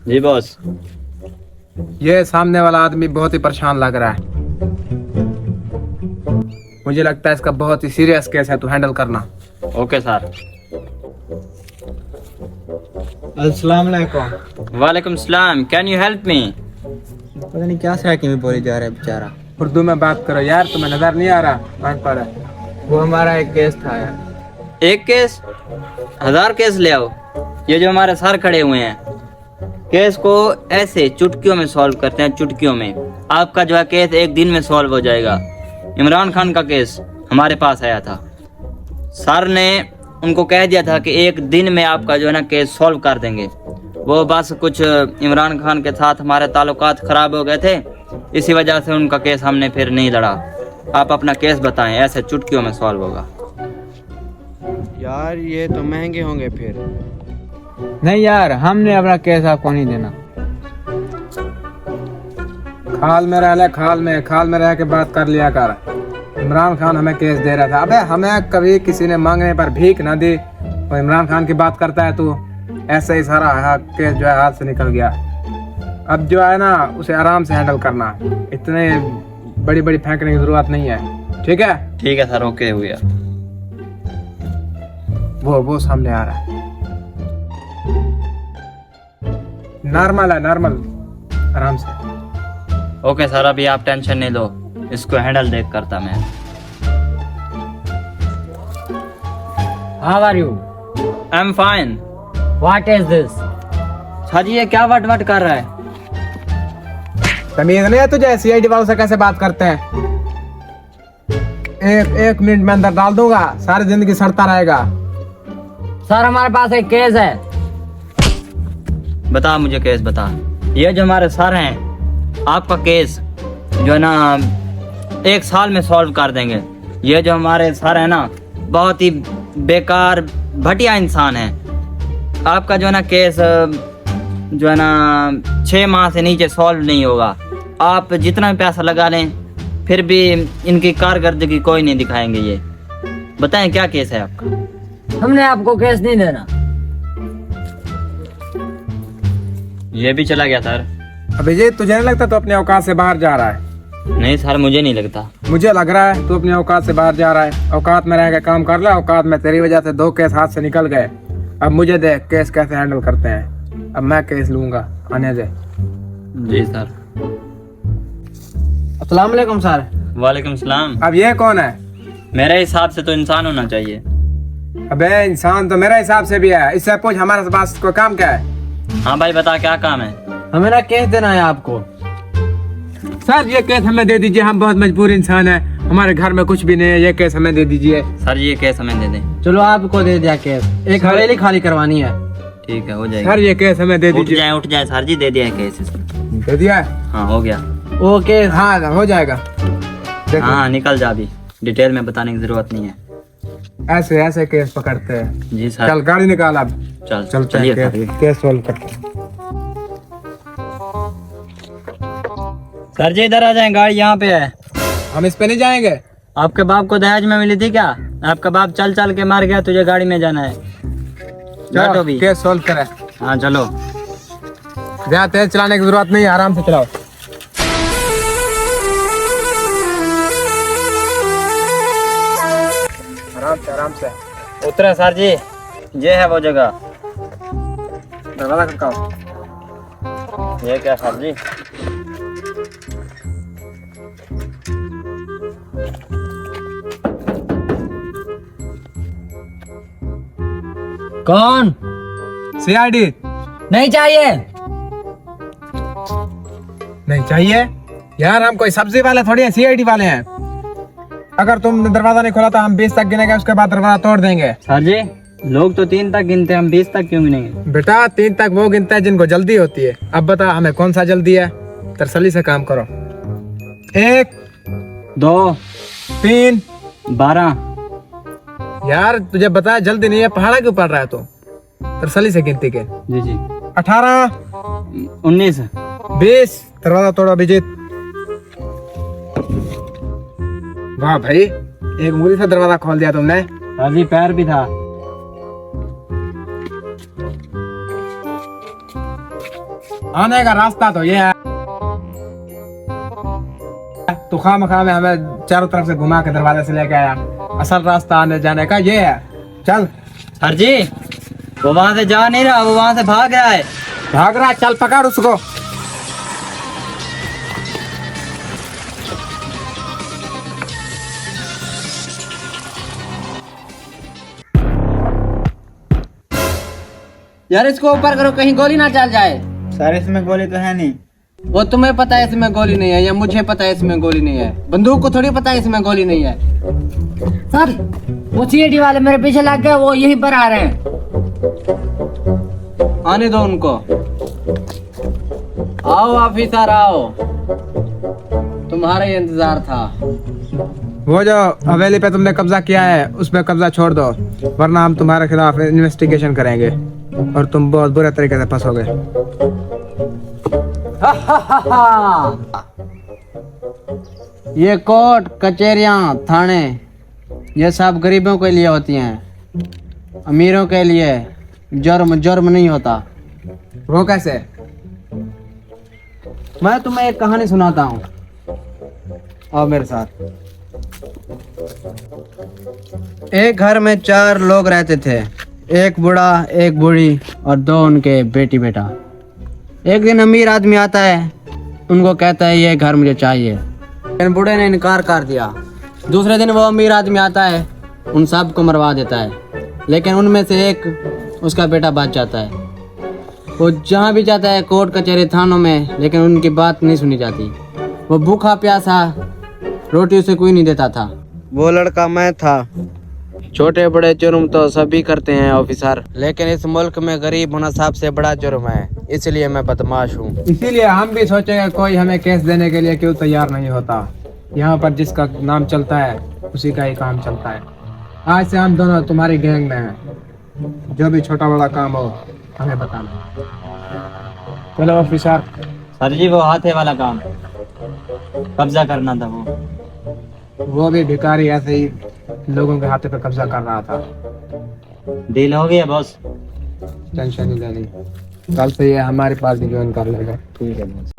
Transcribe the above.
जी boss. ये सामने वाला आदमी बहुत ही परेशान लग रहा है। मुझे लगता है इसका बहुत ही सीरियस केस है, तू हैंडल करना। Okay sir. अस्सलाम वालेकुम। वालेकुम सलाम। Can you help me? पता नहीं क्या सराकी में बोली जा रहा है बेचारा। उर्दू में बात करो यार, तुम्हें नजर नहीं आ रहा? मान पड़ा। वो हमारा एक केस था यार। एक केस? 1000 केस ले आओ। ये जो हमारे सर खड़े हुए हैं, केस को ऐसे चुटकियों में सॉल्व करते हैं, चुटकियों में। आपका जो है केस एक दिन में सॉल्व हो जाएगा। इमरान खान का केस हमारे पास आया था, सर ने उनको कह दिया था कि एक दिन में आपका जो है ना केस सॉल्व कर देंगे। वो बस कुछ इमरान खान के साथ हमारे ताल्लुकात खराब हो गए थे, इसी वजह से उनका केस हमने फिर नहीं लड़ा। आप अपना केस बताएं, ऐसे चुटकियों में सॉल्व होगा। यार ये तो महंगे होंगे फिर। नहीं यार, हमने अपना केस आपको नहीं देना। खाल में रह के बात कर लिया कर। इमरान खान हमें केस दे रहा था। अबे हमें कभी किसी ने मांगने पर भीख ना दी, और इमरान खान की बात करता है तू। ऐसे ही सारा केस जो है हाथ से निकल गया। अब जो है ना उसे आराम से हैंडल करना, इतने बड़ी बड़ी फेंकने की जरूरत नहीं है। ठीक है? ठीक है सर, ओके हो गया। वो सामने आ रहा है। नॉर्मल है, नॉर्मल, आराम से। ओके सर, अभी आप टेंशन नहीं लो, इसको हैंडल देख करता मैं। How are you? I am fine. What is this? Sir जी ये क्या वट वट कर रहा है? तमीज नहीं है तुझे? सीआईडी वालों से कैसे बात करते हैं? एक मिनट में अंदर डाल दूंगा, सारी जिंदगी सड़ता रहेगा। सर हमारे पास एक केस है। बता मुझे केस बता। ये जो हमारे सर हैं, आपका केस जो है ना 1 साल में सॉल्व कर देंगे। ये जो हमारे सर है ना, बहुत ही बेकार घटिया इंसान है। आपका जो है ना केस जो है ना 6 माह से नीचे सॉल्व नहीं होगा। आप जितना भी पैसा लगा लें फिर भी इनकी कारकर्दगी कोई नहीं दिखाएंगे। ये बताएं क्या केस है आपका? हमने आपको केस नहीं देना। ये भी चला गया सर। अभिजीत, तुझे नहीं लगता तो अपने औकात से बाहर जा रहा है? नहीं सर, मुझे नहीं लगता। मुझे लग रहा है तू अपने औकात से बाहर जा रहा है। औकात में रह के काम कर ले। औकात में तेरी वजह से 2 केस हाथ से निकल गए। अब मुझे देख केस कैसे हैंडल करते हैं। अब मैं केस लूंगा, आने दे। जी सर। अस्सलाम वालेकुम सर। वालेकुम सलाम। अब ये कौन है? मेरे हिसाब से तो इंसान होना चाहिए। अबे इंसान तो मेरे हिसाब से भी है। इससे पूछ हमारे पास कोई काम क्या है? हाँ भाई बता, क्या काम है? हमें ना केस देना है आपको। सर ये केस हमें दे दीजिए, हम बहुत मजबूर इंसान है, हमारे घर में कुछ भी नहीं है। ये केस हमें दे दीजिए। सर ये केस हमें दे दें। चलो आपको दे दिया केस। एक हवेली खाली करवानी है। ठीक है, हो जाएगा। सर ये केस हमें दे उठ दीजिए। जाए सर जी, दे दिया है केस इसको। दे दिया? हाँ हो गया। ओके हाँ हो जाएगा। देखो, हाँ निकल जा, अभी डिटेल में बताने की जरूरत नहीं है। ऐसे ऐसे केस पकड़ते हैं। जी सर। चल गाड़ी निकाल अब। चल चलिए चलिए केस सोल्व करते हैं। सर जी इधर आ जाए, गाड़ी यहाँ पे है। हम इस पे नहीं जाएंगे। आपके बाप को दहेज में मिली थी क्या? आपका बाप चल चल के मार गया, तुझे गाड़ी में जाना है। बैठो भी। केस सोल्व करें। हाँ चलो। ज्यादा तेज चलाने की जरूरत नहीं है, आराम से चलाओ। आराम से। उतरे सर जी, ये है वो जगह। दरवाजा खटकाओ। ये क्या सर जी? कौन? सीआईडी। नहीं चाहिए। नहीं चाहिए यार, हम कोई सब्जी वाले थोड़ी है, सीआईडी वाले हैं। अगर तुम दरवाजा नहीं खोला तो हम 20 तक गिनेंगे, उसके बाद दरवाजा तोड़ देंगे। सर जी लोग तो 3 तक गिनते हैं, हम 20 तक क्यों गिनेंगे? बेटा 3 तक वो गिनता है जिनको जल्दी होती है। अब बता हमें कौन सा जल्दी है? तसल्ली से काम करो। 1 2 3 12। यार तुझे बताया जल्दी नहीं है, पहाड़ा क्यों पड़ रहा है तू? तसल्ली से गिनती के। जी जी। 18 19 20। दरवाजा तोड़ो अभिजीत। वाह भाई, एक उंगली से दरवाजा खोल दिया तुमने। सर जी पैर भी था। आने का रास्ता तो ये है। तू खामखा में हमें चारों तरफ से घुमा के दरवाजे से लेके आया। असल रास्ता आने जाने का ये है। चल सर जी, वो वहां से जा नहीं रहा, वो वहां से भाग रहा है। भाग रहा है, चल पकड़ उसको। यार इसको ऊपर करो, कहीं गोली ना चल जाए। सर इसमें गोली तो है नहीं। वो तुम्हें पता है इसमें गोली नहीं है, या मुझे पता है इसमें गोली नहीं है? बंदूक को थोड़ी पता है इसमें गोली नहीं है। सर वो सीआईडी वाले मेरे पीछे लग गए, वो यहीं पर आ रहे हैं। आने दो उनको। आओ ऑफिसर आओ, तुम्हारा ही इंतजार था। वो जो हवेली पे तुमने कब्जा किया है उस पे कब्जा छोड़ दो, वरना हम तुम्हारे खिलाफ इन्वेस्टिगेशन करेंगे और तुम बहुत बुरे तरीके से फंसोगे। ये कोर्ट कचहरियां थाने ये सब गरीबों के लिए होती हैं, अमीरों के लिए जुर्म जुर्म नहीं होता। वो कैसे? मैं तुम्हें एक कहानी सुनाता हूँ, आओ मेरे साथ। एक घर में 4 लोग रहते थे, एक बूढ़ा, एक बूढ़ी और 2 उनके बेटी बेटा। एक दिन अमीर आदमी आता है, उनको कहता है ये घर मुझे चाहिए, लेकिन बूढ़े ने इनकार कर दिया। दूसरे दिन वो अमीर आदमी आता है, उन सब को मरवा देता है, लेकिन उनमें से एक उसका बेटा बच जाता है। वो जहाँ भी जाता है, कोर्ट कचहरी थानों में, लेकिन उनकी बात नहीं सुनी जाती। वो भूखा प्यासा, रोटी उसे कोई नहीं देता था। वो लड़का मैं था। छोटे बड़े जुर्म तो सभी करते हैं ऑफिसर, लेकिन इस मुल्क में गरीब होना सबसे बड़ा जुर्म है, इसलिए मैं बदमाश हूँ। इसीलिए हम भी सोचेंगे कोई हमें केस देने के लिए क्यों तैयार नहीं होता। यहाँ पर जिसका नाम चलता है उसी का ही काम चलता है। आज से हम दोनों तुम्हारी गैंग में हैं। जो भी छोटा बड़ा काम हो हमें बताना। चलो ऑफिसर। सर जी, वो हाथे वाला काम कब्जा करना था। वो भी भिखारी ऐसे ही लोगों के हाथों पे कब्जा कर रहा था। डील हो गया बॉस। टेंशन नहीं लेनी, कल से ये हमारी पार्टी ज्वाइन कर लेगा। ठीक है बॉस।